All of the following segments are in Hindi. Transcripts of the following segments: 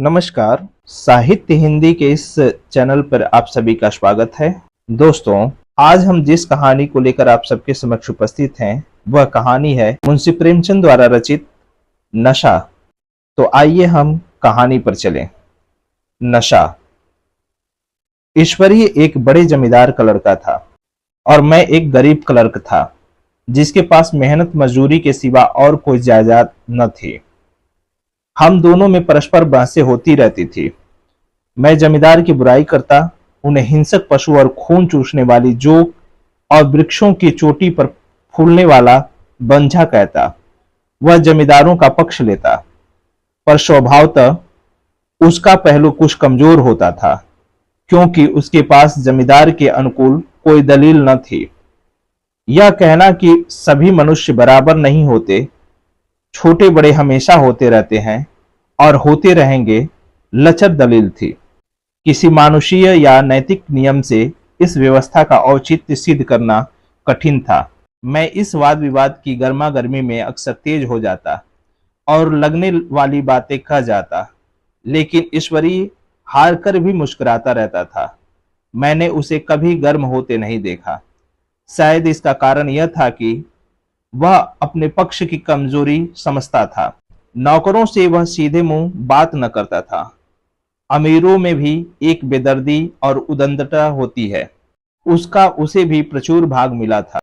नमस्कार। साहित्य हिंदी के इस चैनल पर आप सभी का स्वागत है। दोस्तों, आज हम जिस कहानी को लेकर आप सबके समक्ष उपस्थित हैं वह कहानी है मुंशी प्रेमचंद द्वारा रचित नशा। तो आइए हम कहानी पर चलें। नशा। ईश्वरी एक बड़े जमींदार का लड़का था और मैं एक गरीब क्लर्क था जिसके पास मेहनत मजदूरी के सिवा और कोई जायदाद न थी। हम दोनों में परस्पर बहसें होती रहती थी। मैं जमींदार की बुराई करता, उन्हें हिंसक पशु और खून चूसने वाली जोक और वृक्षों की चोटी पर फूलने वाला बंझा कहता। वह जमींदारों का पक्ष लेता, पर स्वभावतः उसका पहलू कुछ कमजोर होता था क्योंकि उसके पास जमींदार के अनुकूल कोई दलील न थी। यह कहना कि सभी मनुष्य बराबर नहीं होते, छोटे बड़े हमेशा होते रहते हैं और होते रहेंगे, लचर दलील थी। किसी मानुषीय या नैतिक नियम से इस व्यवस्था का औचित्य सिद्ध करना कठिन था। मैं इस वाद विवाद की गर्मा गर्मी में अक्सर तेज हो जाता और लगने वाली बातें कह जाता, लेकिन ईश्वरी हार कर भी मुस्कुराता रहता था। मैंने उसे कभी गर्म होते नहीं देखा। शायद इसका कारण यह था कि वह अपने पक्ष की कमजोरी समझता था। नौकरों से वह सीधे मुंह बात न करता था। अमीरों में भी एक बेदर्दी और उदंडता होती है, उसका उसे भी प्रचुर भाग मिला था।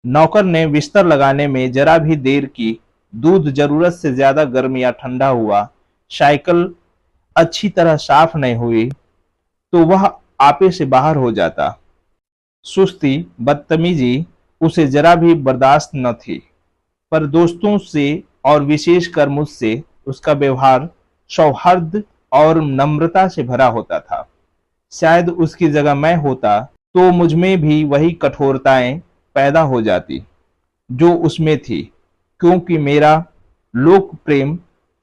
नौकर ने बिस्तर लगाने में जरा भी देर की, दूध जरूरत से ज्यादा गर्म या ठंडा हुआ, साइकिल अच्छी तरह साफ नहीं हुई तो वह आपे से बाहर हो जाता। सुस्ती, बदतमीजी उसे जरा भी बर्दाश्त न थी, पर दोस्तों से और विशेषकर मुझसे उसका व्यवहार सौहार्द और नम्रता से भरा होता था। शायद उसकी जगह मैं होता तो मुझ में भी वही कठोरताएं पैदा हो जाती जो उसमें थी, क्योंकि मेरा लोक प्रेम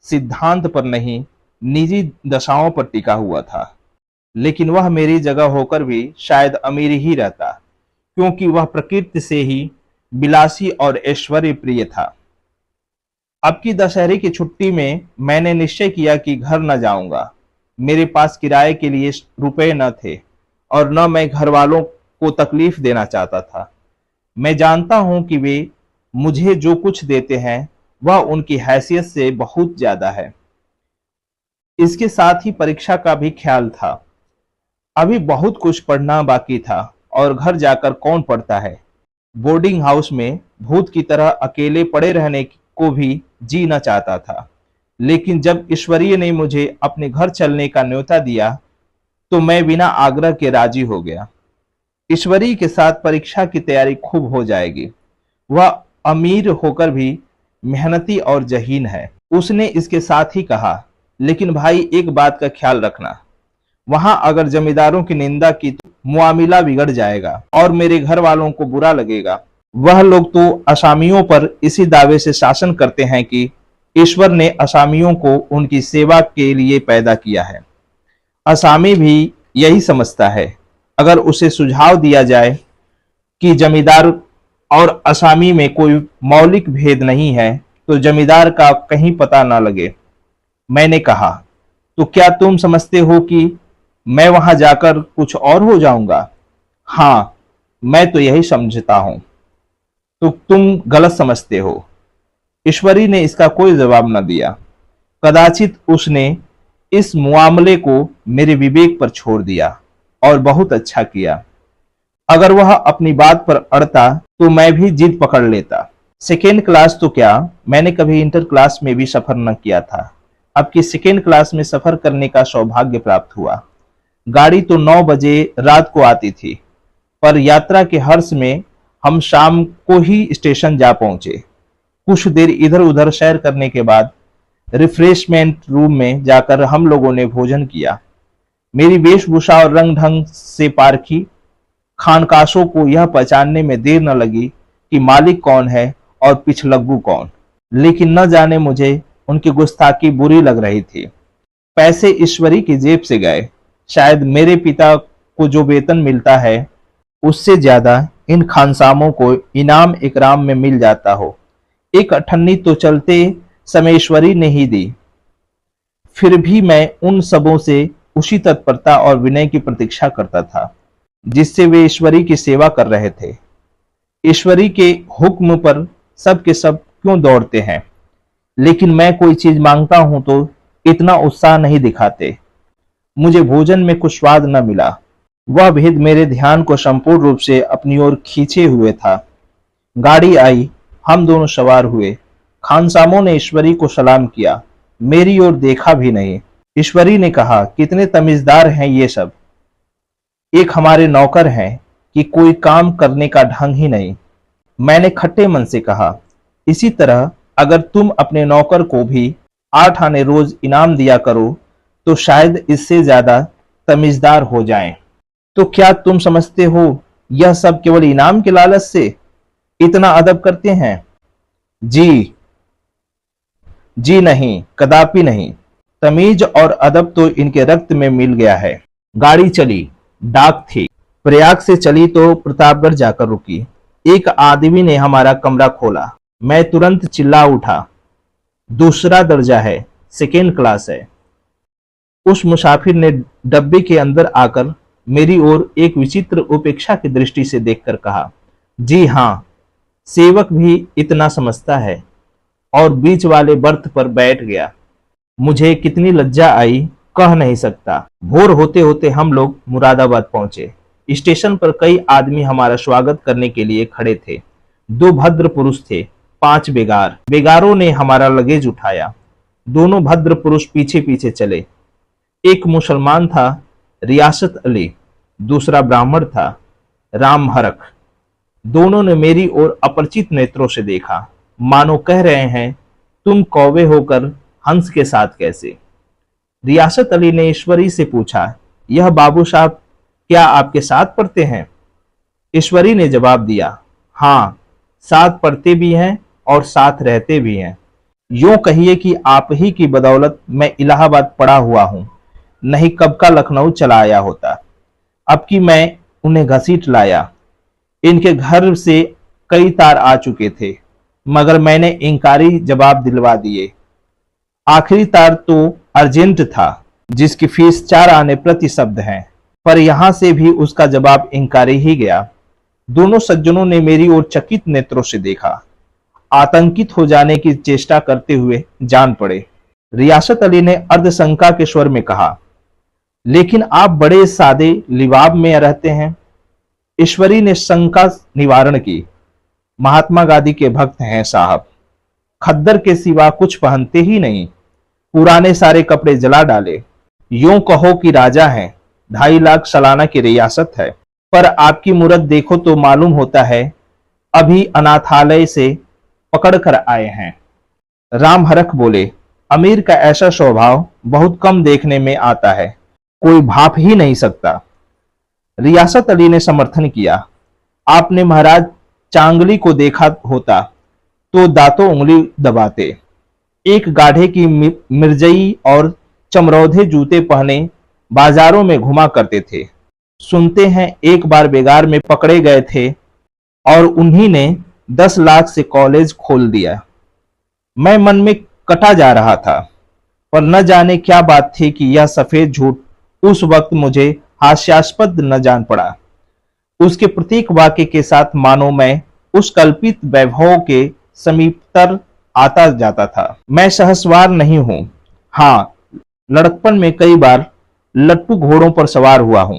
सिद्धांत पर नहीं, निजी दशाओं पर टिका हुआ था। लेकिन वह मेरी जगह होकर भी शायद अमीर ही रहता, क्योंकि वह प्रकृति से ही विलासी और ऐश्वर्य प्रिय था। अब की दशहरे की छुट्टी में मैंने निश्चय किया कि घर न जाऊंगा। मेरे पास किराए के लिए रुपए न थे और न मैं घर वालों को तकलीफ देना चाहता था। मैं जानता हूं कि वे मुझे जो कुछ देते हैं वह उनकी हैसियत से बहुत ज्यादा है। इसके साथ ही परीक्षा का भी ख्याल था। अभी बहुत कुछ पढ़ना बाकी था और घर जाकर कौन पढ़ता है। बोर्डिंग हाउस में भूत की तरह अकेले पड़े रहने को भी जी न चाहता था। लेकिन जब ईश्वरीय ने मुझे अपने घर चलने का न्योता दिया तो मैं बिना आग्रह के राजी हो गया। ईश्वरीय के साथ परीक्षा की तैयारी खूब हो जाएगी। वह अमीर होकर भी मेहनती और जहीन है, उसने इसके साथ ही कहा। लेकिन भाई, एक बात का ख्याल रखना, वहां अगर जमींदारों की निंदा की तो मुआमिला बिगड़ जाएगा और मेरे घर वालों को बुरा लगेगा। वह लोग तो असामियों पर इसी दावे से शासन करते हैं कि ईश्वर ने असामियों को उनकी सेवा के लिए पैदा किया है। असामी भी यही समझता है। अगर उसे सुझाव दिया जाए कि जमींदार और असामी में कोई मौलिक भेद नहीं है तो जमींदार का कहीं पता न लगे। मैंने कहा, तो क्या तुम समझते हो कि मैं वहां जाकर कुछ और हो जाऊंगा? हाँ, मैं तो यही समझता हूं। तो तुम गलत समझते हो। ईश्वरी ने इसका कोई जवाब न दिया। कदाचित उसने इस मुआमले को मेरे विवेक पर छोड़ दिया और बहुत अच्छा किया। अगर वह अपनी बात पर अड़ता तो मैं भी जिद पकड़ लेता। सेकेंड क्लास तो क्या, मैंने कभी इंटर क्लास में भी सफर न किया था। अब की सेकेंड क्लास में सफर करने का सौभाग्य प्राप्त हुआ। गाड़ी तो 9 बजे रात को आती थी, पर यात्रा के हर्ष में हम शाम को ही स्टेशन जा पहुंचे। कुछ देर इधर उधर सैर करने के बाद रिफ्रेशमेंट रूम में जाकर हम लोगों ने भोजन किया। मेरी वेशभूषा और रंग ढंग से पारखी खानकाशों को यह पहचानने में देर न लगी कि मालिक कौन है और पिछलग्गू कौन। लेकिन न जाने मुझे उनकी गुस्ताखी बुरी लग रही थी। पैसे ईश्वरी की जेब से गए। शायद मेरे पिता को जो वेतन मिलता है उससे ज्यादा इन खानसामों को इनाम इकराम में मिल जाता हो। एक अठन्नी तो चलते समय ईश्वरी ने ही दी। फिर भी मैं उन सबों से उसी तत्परता और विनय की प्रतीक्षा करता था जिससे वे ईश्वरी की सेवा कर रहे थे। ईश्वरी के हुक्म पर सब के सब क्यों दौड़ते हैं, लेकिन मैं कोई चीज मांगता हूं तो इतना उत्साह नहीं दिखाते। मुझे भोजन में कुछ स्वाद न मिला। वह भेद मेरे ध्यान को संपूर्ण रूप से अपनी ओर खींचे हुए था। गाड़ी आई, हम दोनों सवार हुए। खानसामों ने ईश्वरी को सलाम किया, मेरी ओर देखा भी नहीं। ईश्वरी ने कहा, कितने तमीजदार हैं ये सब, एक हमारे नौकर हैं कि कोई काम करने का ढंग ही नहीं। मैंने खट्टे मन से कहा, इसी तरह अगर तुम अपने नौकर को भी 8 आने रोज इनाम दिया करो तो शायद इससे ज्यादा तमीजदार हो जाएं। तो क्या तुम समझते हो यह सब केवल इनाम के लालच से इतना अदब करते हैं? जी नहीं, कदापि नहीं। तमीज और अदब तो इनके रक्त में मिल गया है। गाड़ी चली, डाक थी। प्रयाग से चली तो प्रतापगढ़ जाकर रुकी। एक आदमी ने हमारा कमरा खोला। मैं तुरंत चिल्ला उठा, दूसरा दर्जा है, सेकेंड क्लास है। उस मुसाफिर ने डब्बे के अंदर आकर मेरी ओर एक विचित्र उपेक्षा की दृष्टि से देखकर कहा, जी हाँ, सेवक भी इतना समझता है, और बीच वाले बर्थ पर बैठ गया। मुझे कितनी लज्जा आई कह नहीं सकता। भोर होते होते हम लोग मुरादाबाद पहुंचे। स्टेशन पर कई आदमी हमारा स्वागत करने के लिए खड़े थे। 2 भद्र पुरुष थे, 5 बेगार। बेगारों ने हमारा लगेज उठाया। दोनों भद्र पुरुष पीछे पीछे चले। एक मुसलमान था, रियासत अली, दूसरा ब्राह्मण था, राम हरख। दोनों ने मेरी ओर अपरिचित नेत्रों से देखा, मानो कह रहे हैं, तुम कौवे होकर हंस के साथ कैसे? रियासत अली ने ईश्वरी से पूछा, यह बाबू साहब क्या आपके साथ पढ़ते हैं? ईश्वरी ने जवाब दिया, हाँ, साथ पढ़ते भी हैं और साथ रहते भी हैं। यूं कहिए कि आप ही की बदौलत मैं इलाहाबाद पड़ा हुआ हूं, नहीं कब का लखनऊ चला आया होता। अब कि मैं उन्हें घसीट लाया। इनके घर से कई तार आ चुके थे, मगर मैंने इंकारी जवाब दिलवा दिए। आखिरी तार तो अर्जेंट था, जिसकी फीस 4 आने प्रति शब्द है, पर यहां से भी उसका जवाब इंकारी ही गया। दोनों सज्जनों ने मेरी ओर चकित नेत्रों से देखा, आतंकित हो जाने की चेष्टा करते हुए जान पड़े। रियासत अली ने अर्धशंका के स्वर में कहा, लेकिन आप बड़े सादे लिबाब में रहते हैं। ईश्वरी ने शंका निवारण की, महात्मा गांधी के भक्त हैं साहब, खद्दर के सिवा कुछ पहनते ही नहीं, पुराने सारे कपड़े जला डाले। यूं कहो कि राजा हैं, 2.5 लाख सालाना की रियासत है, पर आपकी मूरत देखो तो मालूम होता है अभी अनाथालय से पकड़ कर आए हैं। राम हरख बोले, अमीर का ऐसा स्वभाव बहुत कम देखने में आता है, कोई भाप ही नहीं सकता। रियासत अली ने समर्थन किया, आपने महाराज चांगली को देखा होता तो दांतों उंगली दबाते। एक गाढ़े की मिर्जई और चमरौधे जूते पहने बाजारों में घुमा करते थे। सुनते हैं एक बार बेगार में पकड़े गए थे और उन्हीं ने 10 लाख से कॉलेज खोल दिया। मैं मन में कटा जा रहा था, पर न जाने क्या बात थी कि यह सफेद झूठ उस वक्त मुझे हास्यास्पद न जान पड़ा। उसके प्रत्येक वाक्य के साथ मानो मैं उस कल्पित वैभव के समीपतर आता जाता था। मैं सहसवार नहीं हूं, हाँ, लड़कपन में कई बार लट्टू घोड़ों पर सवार हुआ हूं।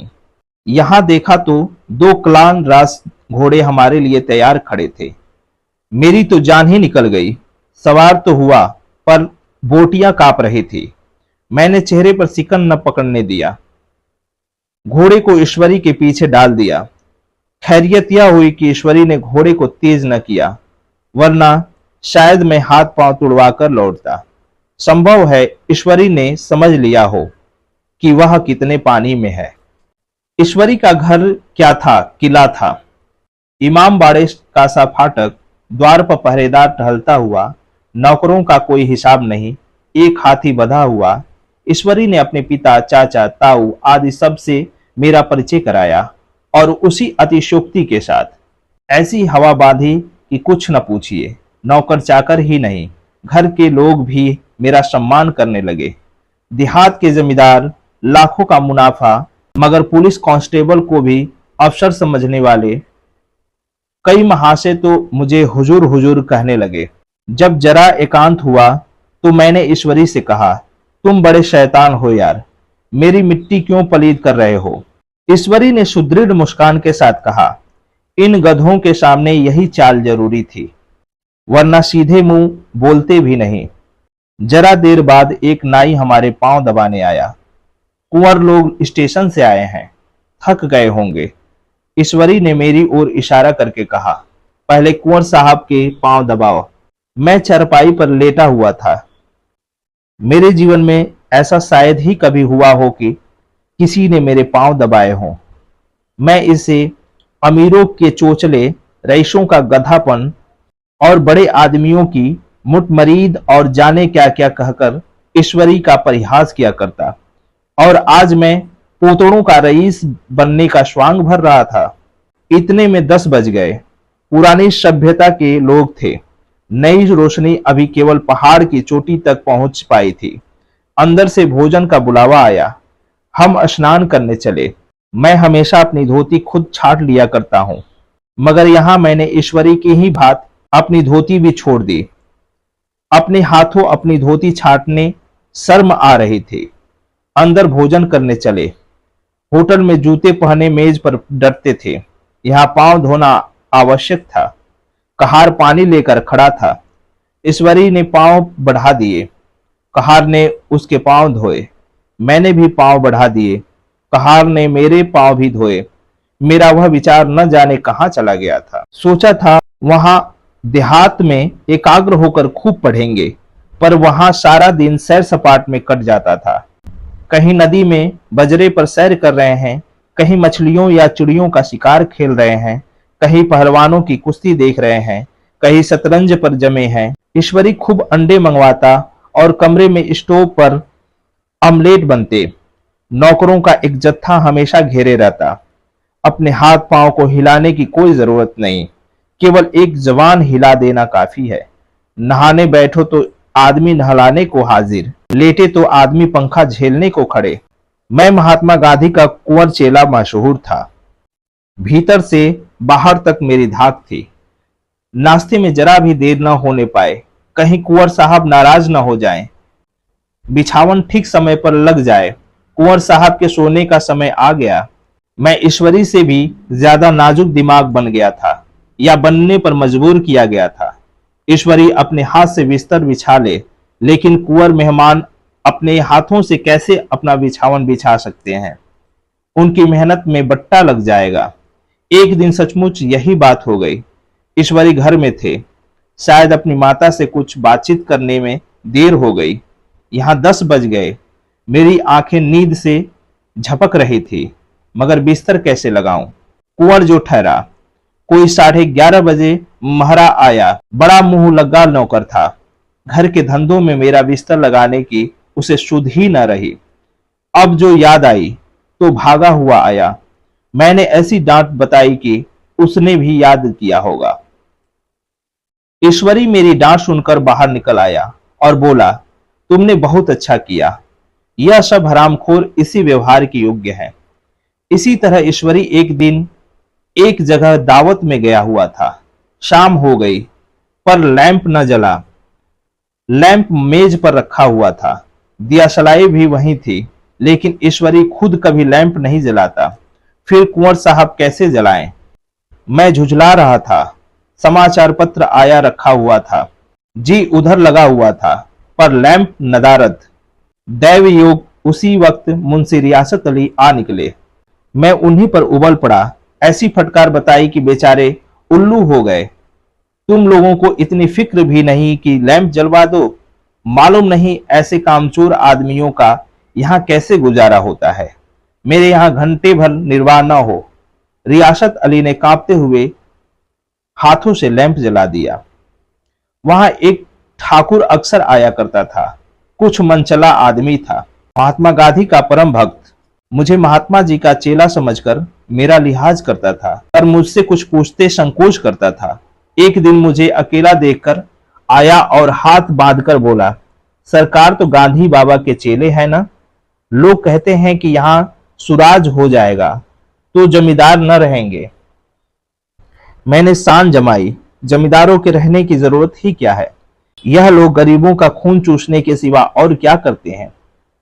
यहां देखा तो 2 क्लान रास घोड़े हमारे लिए तैयार खड़े थे। मेरी तो जान ही निकल गई। सवार तो हुआ, पर बोटियां कांप रही थी। मैंने चेहरे पर सिकन न पकड़ने दिया। घोड़े को ईश्वरी के पीछे डाल दिया। खैरियत यह हुई कि ईश्वरी ने घोड़े को तेज न किया, वरना शायद मैं हाथ पांव तुड़वा कर लौटता। संभव है ईश्वरी ने समझ लिया हो कि वह कितने पानी में है। ईश्वरी का घर क्या था, किला था। इमाम बाड़े का सा फाटक, द्वार पर पहरेदार टहलता हुआ, नौकरों का कोई हिसाब नहीं, एक हाथी बंधा हुआ। ईश्वरी ने अपने पिता, चाचा, ताऊ आदि सब से मेरा परिचय कराया, और उसी अतिशयोक्ति के साथ। ऐसी हवा बांधी कि कुछ न पूछिए। नौकर चाकर ही नहीं, घर के लोग भी मेरा सम्मान करने लगे। देहात के जमींदार, लाखों का मुनाफा, मगर पुलिस कांस्टेबल को भी अफसर समझने वाले कई महाशय तो मुझे हुजूर हुजूर कहने लगे। जब जरा एकांत हुआ तो मैंने ईश्वरी से कहा, तुम बड़े शैतान हो यार, मेरी मिट्टी क्यों पलीद कर रहे हो? ईश्वरी ने सुदृढ़ मुस्कान के साथ कहा, इन गधों के सामने यही चाल जरूरी थी, वरना सीधे मुंह बोलते भी नहीं। जरा देर बाद एक नाई हमारे पांव दबाने आया। कुंवर लोग स्टेशन से आए हैं, थक गए होंगे। ईश्वरी ने मेरी ओर इशारा करके कहा, पहले कुंवर साहब के पांव दबाओ। मैं चारपाई पर लेटा हुआ था। मेरे जीवन में ऐसा शायद ही कभी हुआ हो कि किसी ने मेरे पांव दबाए हों। मैं इसे अमीरों के चोचले, रईसों का गधापन और बड़े आदमियों की मुटमरीद और जाने क्या क्या कहकर ईश्वरी का परिहास किया करता, और आज मैं पोतड़ों का रईस बनने का श्वांग भर रहा था। इतने में 10 बज गए। पुरानी सभ्यता के लोग थे। नई रोशनी अभी केवल पहाड़ की चोटी तक पहुंच पाई थी। अंदर से भोजन का बुलावा आया। हम स्नान करने चले। मैं हमेशा अपनी धोती खुद छाट लिया करता हूं, मगर यहां मैंने ईश्वरी की ही बात अपनी धोती भी छोड़ दी। अपने हाथों अपनी धोती छाटने शर्म आ रही थी। अंदर भोजन करने चले। होटल में जूते पहने मेज पर डरते थे। यहाँ पांव धोना आवश्यक था। कहार पानी लेकर खड़ा था। ईश्वरी ने पांव बढ़ा दिए। कहार ने उसके पांव धोए। मैंने भी पांव बढ़ा दिए। कहार ने मेरे पांव भी धोए। मेरा वह विचार न जाने कहां चला गया था। सोचा था वहां देहात में एकाग्र होकर खूब पढ़ेंगे, पर वहां सारा दिन सैर सपाट में कट जाता था। कहीं नदी में बजरे पर सैर कर रहे हैं, कहीं मछलियों या चिड़ियों का शिकार खेल रहे हैं, कहीं पहलवानों की कुश्ती देख रहे हैं, कहीं शतरंज पर जमे हैं। ईश्वरी खूब अंडे मंगवाता और कमरे में स्टोव पर ऑमलेट बनते। नौकरों का एक जत्था हमेशा घेरे रहता। अपने हाथ पांव को हिलाने की कोई जरूरत नहीं, केवल एक जबान हिला देना काफी है। नहाने बैठो तो आदमी नहलाने को हाजिर, लेटे तो आदमी पंखा झेलने को खड़े। मैं महात्मा गांधी का कुंवर चेला मशहूर था। भीतर से बाहर तक मेरी धाक थी। नाश्ते में जरा भी देर न होने पाए, कहीं कुंवर साहब नाराज न हो जाएं। बिछावन ठीक समय पर लग जाए। कुंवर साहब के सोने का समय आ गया। मैं ईश्वरी से भी ज्यादा नाजुक दिमाग बन गया था, या बनने पर मजबूर किया गया था। ईश्वरी अपने हाथ से बिस्तर बिछा ले, लेकिन कुंवर मेहमान अपने हाथों से कैसे अपना बिछावन बिछा सकते हैं? उनकी मेहनत में बट्टा लग जाएगा। एक दिन सचमुच यही बात हो गई। ईश्वरी घर में थे। शायद अपनी माता से कुछ बातचीत करने में देर हो गई। यहाँ 10 बज गए। मेरी आंखें नींद से झपक रही थी, मगर बिस्तर कैसे लगाऊं? कुंवर जो ठहरा। कोई 11:30 बजे महरा आया। बड़ा मुंह लगा नौकर था। घर के धंधों में मेरा बिस्तर लगाने की उसे सुध ही न रही। अब जो याद आई तो भागा हुआ आया। मैंने ऐसी डांट बताई कि उसने भी याद किया होगा। ईश्वरी मेरी डांट सुनकर बाहर निकल आया और बोला, तुमने बहुत अच्छा किया। यह सब हरामखोर इसी व्यवहार के योग्य है। इसी तरह ईश्वरी एक दिन एक जगह दावत में गया हुआ था। शाम हो गई, पर लैंप न जला। लैंप मेज पर रखा हुआ था। दियाशलाई भी वहीं थी, लेकिन ईश्वरी खुद कभी लैंप नहीं जलाता। फिर कुंवर साहब कैसे जलाएं? मैं झुझला रहा था। समाचार पत्र आया रखा हुआ था। जी उधर लगा हुआ था, पर लैंप नदारद। दैव योग उसी वक्त मुंशी रियासत अली आ निकले। मैं उन्हीं पर उबल पड़ा। ऐसी फटकार बताई कि बेचारे उल्लू हो गए। तुम लोगों को इतनी फिक्र भी नहीं कि लैंप जलवा दो? मालूम नहीं ऐसे कामचोर आदमियों का यहाँ कैसे गुजारा होता है। मेरे यहाँ घंटे भर निर्वाह न हो। रियासत अली ने कांपते हुए हाथों से लैंप जला दिया। वहां एक ठाकुर अक्सर आया करता था। कुछ मनचला आदमी था। महात्मा गांधी का परम भक्त। मुझे महात्मा जी का चेला समझकर मेरा लिहाज करता था, पर मुझसे कुछ पूछते संकोच करता था। एक दिन मुझे अकेला देखकर आया और हाथ बांधकर बोला, सरकार तो गांधी बाबा के चेले है ना। लोग कहते हैं कि यहाँ सुराज हो जाएगा तो जमींदार न रहेंगे। मैंने शान जमाई, जमींदारों के रहने की जरूरत ही क्या है। यह लोग गरीबों का खून चूसने के सिवा और क्या करते हैं।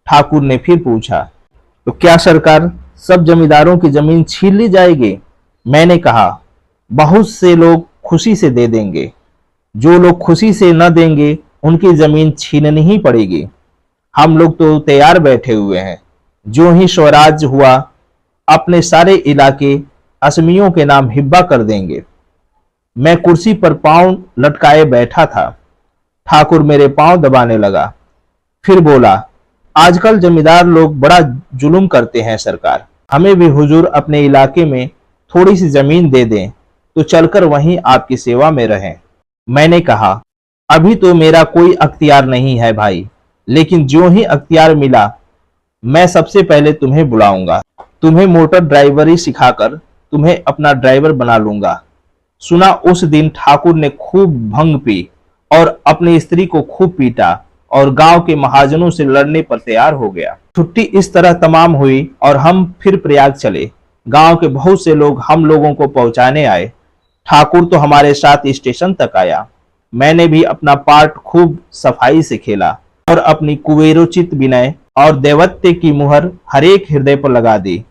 ठाकुर ने फिर पूछा, तो क्या सरकार सब जमींदारों की जमीन छीन ली जाएगी। मैंने कहा, बहुत से लोग खुशी से दे देंगे, जो लोग खुशी से न देंगे उनकी जमीन छीननी ही पड़ेगी। हम लोग तो तैयार बैठे हुए हैं, जो ही स्वराज हुआ अपने सारे इलाके असमियों के नाम हिब्बा कर देंगे। मैं कुर्सी पर पांव लटकाए बैठा था। ठाकुर मेरे पांव दबाने लगा, फिर बोला, आजकल जमींदार लोग बड़ा जुल्म करते हैं सरकार। हमें भी हुजूर अपने इलाके में थोड़ी सी जमीन दे दें तो चलकर वहीं आपकी सेवा में रहें। मैंने कहा, अभी तो मेरा कोई अख्तियार नहीं है भाई, लेकिन ज्यों ही अख्तियार मिला मैं सबसे पहले तुम्हें बुलाऊंगा। तुम्हें मोटर ड्राइवरी सिखाकर तुम्हें अपना ड्राइवर बना लूंगा। सुना उस दिन ठाकुर ने खूब भंग पी और अपनी स्त्री को खूब पीटा और गांव के महाजनों से लड़ने पर तैयार हो गया। छुट्टी इस तरह तमाम हुई और हम फिर प्रयाग चले। गांव के बहुत से लोग हम लोगों को पहुंचाने आए। ठाकुर तो हमारे साथ स्टेशन तक आया। मैंने भी अपना पार्ट खूब सफाई से खेला और अपनी कुबेरोचित विनय और देवत्य की मुहर हरेक हृदय पर लगा दी।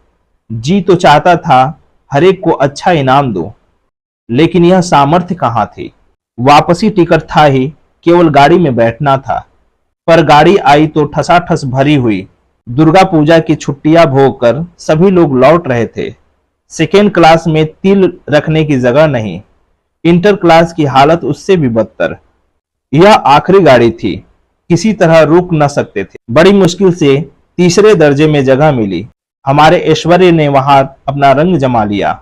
जी तो चाहता था हरेक को अच्छा इनाम दो, लेकिन यह सामर्थ्य कहाँ थी। वापसी टिकट था ही, केवल गाड़ी में बैठना था। पर गाड़ी आई तो ठसाठस भरी हुई। दुर्गा पूजा की छुट्टियां भोग कर सभी लोग लौट रहे थे। सेकेंड क्लास में तिल रखने की जगह नहीं। इंटर क्लास की हालत उससे भी बदतर। यह आखिरी गाड़ी थी, किसी तरह रुक न सकते थे। बड़ी मुश्किल से तीसरे दर्जे में जगह मिली। हमारे ऐश्वर्य ने वहां अपना रंग जमा लिया,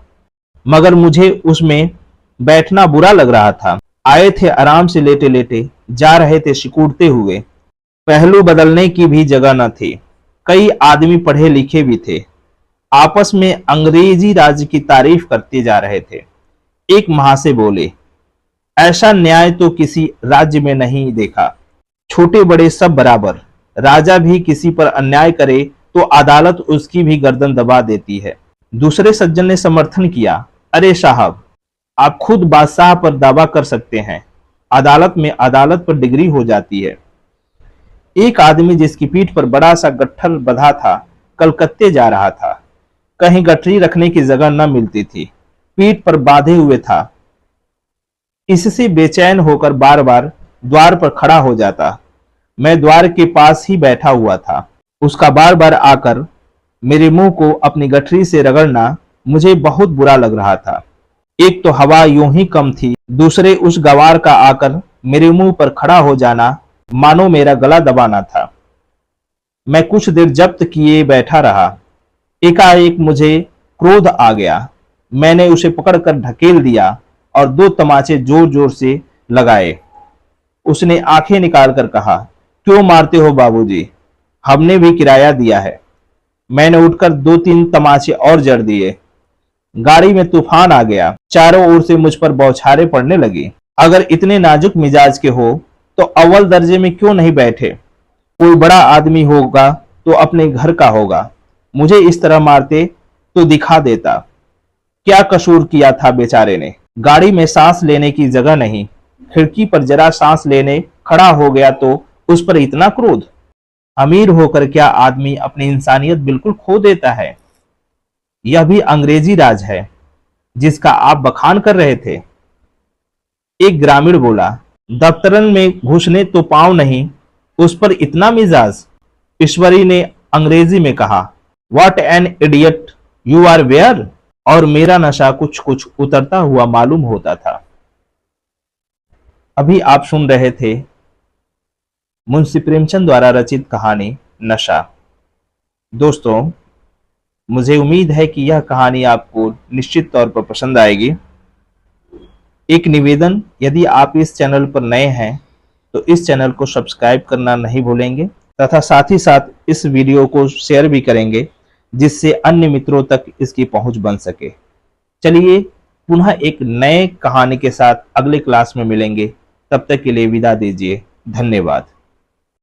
मगर मुझे उसमें बैठना बुरा लग रहा था। आए थे आराम से लेटे लेटे, जा रहे थे सिकुड़ते हुए। पहलू बदलने की भी जगह न थी। कई आदमी पढ़े लिखे भी थे, आपस में अंग्रेजी राज की तारीफ करते जा रहे थे। एक महाशय बोले, ऐसा न्याय तो किसी राज्य में नहीं देखा। छोटे बड़े सब बराबर। राजा भी किसी पर अन्याय करे तो अदालत उसकी भी गर्दन दबा देती है। दूसरे सज्जन ने समर्थन किया, अरे साहब, आप खुद बादशाह पर दावा कर सकते हैं, अदालत में अदालत पर डिग्री हो जाती है। एक आदमी जिसकी पीठ पर बड़ा सा गट्ठर बंधा था, कलकत्ते जा रहा था। कहीं गठरी रखने की जगह न मिलती थी, पीठ पर बांधे हुए था। इससे बेचैन होकर बार बार द्वार पर खड़ा हो जाता। मैं द्वार के पास ही बैठा हुआ था। उसका बार बार आकर मेरे मुंह को अपनी गठरी से रगड़ना मुझे बहुत बुरा लग रहा था। एक तो हवा यूं ही कम थी, दूसरे उस गवार का आकर मेरे मुंह पर खड़ा हो जाना मानो मेरा गला दबाना था। मैं कुछ देर जब्त किए बैठा रहा। एकाएक मुझे क्रोध आ गया। मैंने उसे पकड़कर ढकेल दिया और 2 तमाचे जोर जोर से लगाए। उसने आंखें निकालकर कहा, क्यों मारते हो बाबूजी, हमने भी किराया दिया है। मैंने उठकर 2-3 तमाचे और जड़ दिए। गाड़ी में तूफान आ गया। चारों ओर से मुझ पर बौछारें पड़ने लगी। अगर इतने नाजुक मिजाज के हो तो अव्वल दर्जे में क्यों नहीं बैठे। कोई बड़ा आदमी होगा तो अपने घर का होगा। मुझे इस तरह मारते तो दिखा देता। क्या कसूर किया था बेचारे ने। गाड़ी में सांस लेने की जगह नहीं, खिड़की पर जरा सांस लेने खड़ा हो गया तो उस पर इतना क्रोध। अमीर होकर क्या आदमी अपनी इंसानियत बिल्कुल खो देता है। यह भी अंग्रेजी राज है जिसका आप बखान कर रहे थे। एक ग्रामीण बोला, दफ्तरन में घुसने तो पाँव नहीं, उस पर इतना मिजाज। ईश्वरी ने अंग्रेजी में कहा, what an idiot you are were. और मेरा नशा कुछ कुछ उतरता हुआ मालूम होता था। अभी आप सुन रहे थे मुंशी प्रेमचंद द्वारा रचित कहानी नशा। दोस्तों, मुझे उम्मीद है कि यह कहानी आपको निश्चित तौर पर पसंद आएगी। एक निवेदन, यदि आप इस चैनल पर नए हैं तो इस चैनल को सब्सक्राइब करना नहीं भूलेंगे तथा साथ ही साथ इस वीडियो को शेयर भी करेंगे, जिससे अन्य मित्रों तक इसकी पहुंच बन सके। चलिए पुनः एक नए कहानी के साथ अगले क्लास में मिलेंगे। तब तक के लिए विदा दीजिए। धन्यवाद।